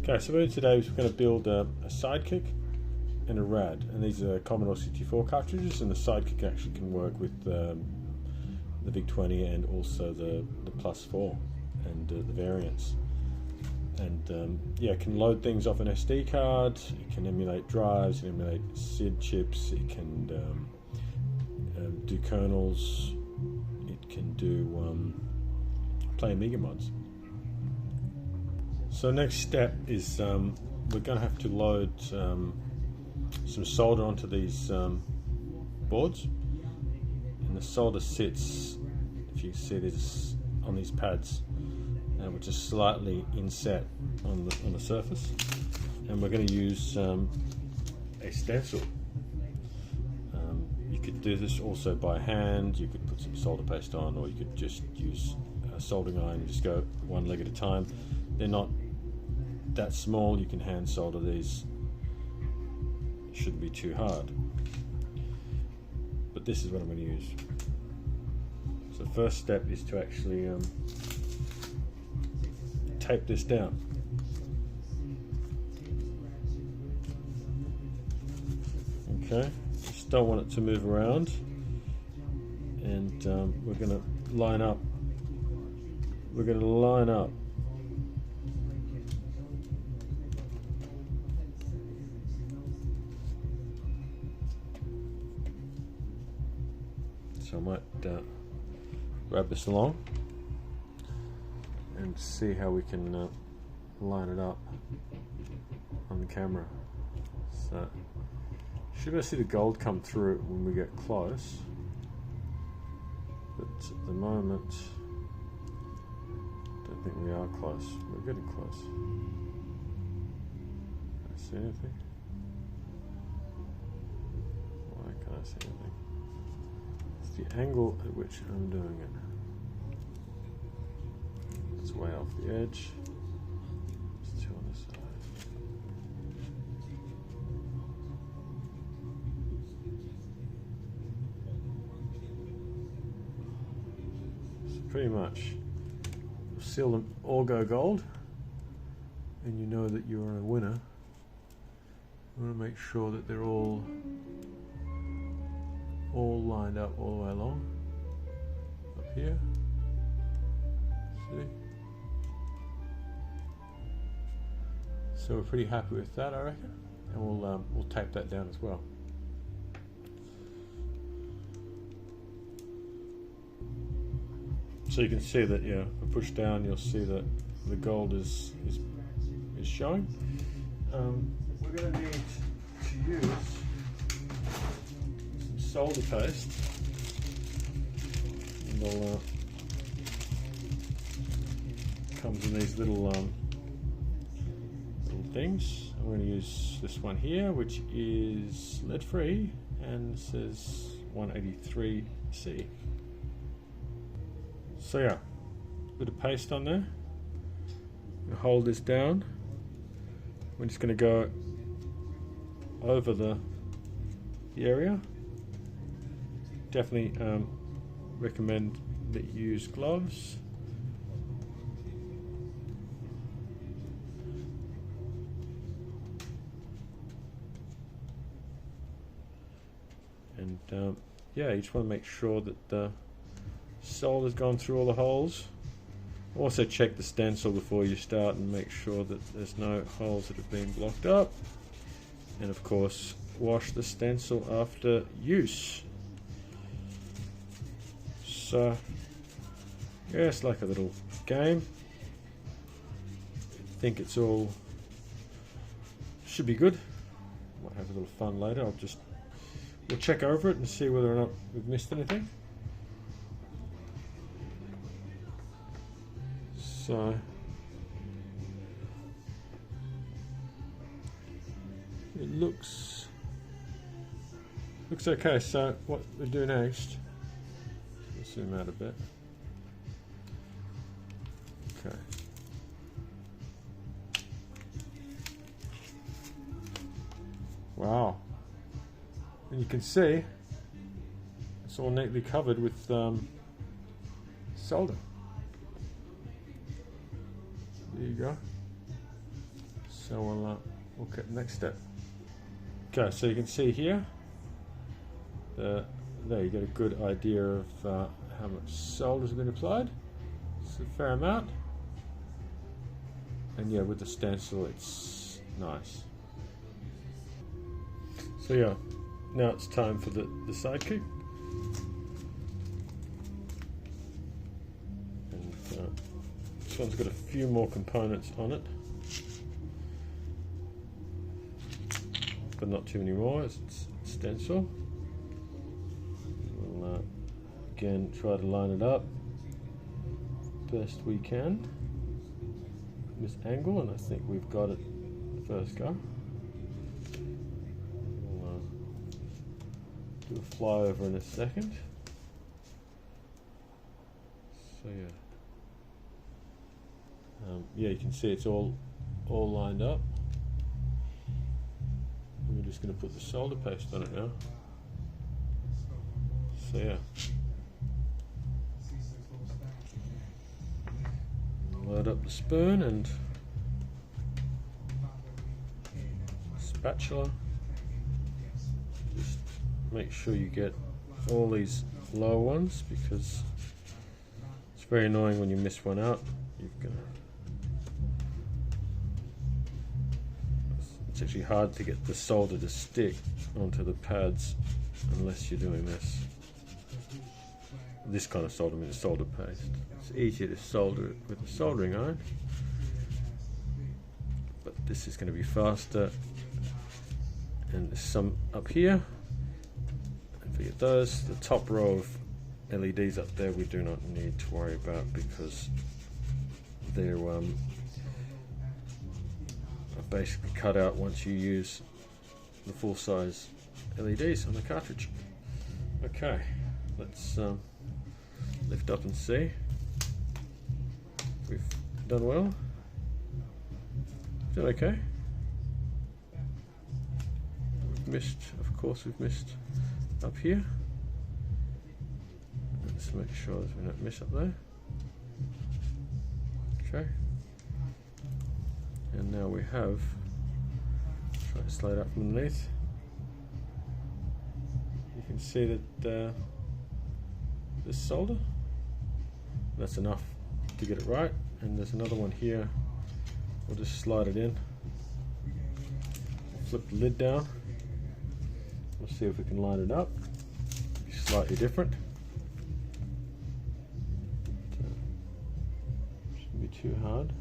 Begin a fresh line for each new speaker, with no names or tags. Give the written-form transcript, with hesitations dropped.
Okay, so what we're doing today is we're going to build a Sidekick and a RAD, and these are Commodore 64 cartridges, and the Sidekick actually can work with the VIC-20 and also the Plus 4 and the variants. And yeah, it can load things off an SD card, it can emulate drives, it can emulate SID chips, it can do kernels, it can do play Amiga mods. So next step is we're going to have to load some solder onto these boards, and the solder sits, if you see this, on these pads, which is slightly inset on the surface, and we're going to use a stencil. You could do this also by hand, you could put some solder paste on, or you could just use a soldering iron and just go one leg at a time. They're not that small, you can hand solder these, it shouldn't be too hard. But this is what I'm going to use. So the first step is to actually tape this down. Okay, just don't want it to move around, and we're going to line up. We're going to line up so I might grab this along and see how we can line it up on the camera. So should be able to see the gold come through when we get close, but at the moment I don't think we are close. We're getting close. Can I see anything? Why can't I see anything? It's the angle at which I'm doing it. It's way off the edge. There's two on the side. So pretty much, seal them all go gold, and you know that you're a winner. You want to make sure that they're all lined up all the way along. Up here. See? So we're pretty happy with that, I reckon, and we'll tape that down as well. So you can see that, yeah, if I push down, you'll see that the gold is showing. We're going to need to use some solder paste, and we'll comes in these little things. I'm going to use this one here, which is lead free and says 183C. So yeah, a bit of paste on there. I'll hold this down. We're just going to go over the area. Definitely recommend that you use gloves. And yeah, you just want to make sure that the solder's gone through all the holes. Also check the stencil before you start and make sure that there's no holes that have been blocked up. And of course, wash the stencil after use. So yeah, it's like a little game. I think it's all should be good. Might have a little fun later. We'll check over it and see whether or not we've missed anything. So it looks okay. So what we do next, let's zoom out a bit. Okay. Wow. And you can see it's all neatly covered with solder. There you go. So we'll look at the next step. Okay, so you can see here, there you get a good idea of how much solder has been applied. It's a fair amount. And yeah, with the stencil it's nice. So yeah, now it's time for the Sidekick. And this one's got a few more components on it, but not too many more. It's stencil. We'll again try to line it up best we can from this angle, and I think we've got it the first go. We'll do a flyover in a second. So yeah, you can see it's all lined up. And we're just going to put the solder paste on it now. So yeah, load up the spoon and spatula. Just make sure you get all these low ones, because it's very annoying when you miss one out. It's actually hard to get the solder to stick onto the pads unless you're doing this kind of solder, I mean solder paste. It's easier to solder it with a soldering iron, but this is going to be faster. And there's some up here, and forget those. The top row of LEDs up there we do not need to worry about, because they're basically cut out once you use the full-size LEDs on the cartridge. Okay, let's lift up and see. We've done well. Done okay. We've missed, of course, we've missed up here. Let's make sure that we don't miss up there. Okay. And now we have, try to slide up from underneath. You can see that this solder, that's enough to get it right. And there's another one here. We'll just slide it in. We'll flip the lid down. We'll see if we can line it up. Be slightly different. Shouldn't be too hard.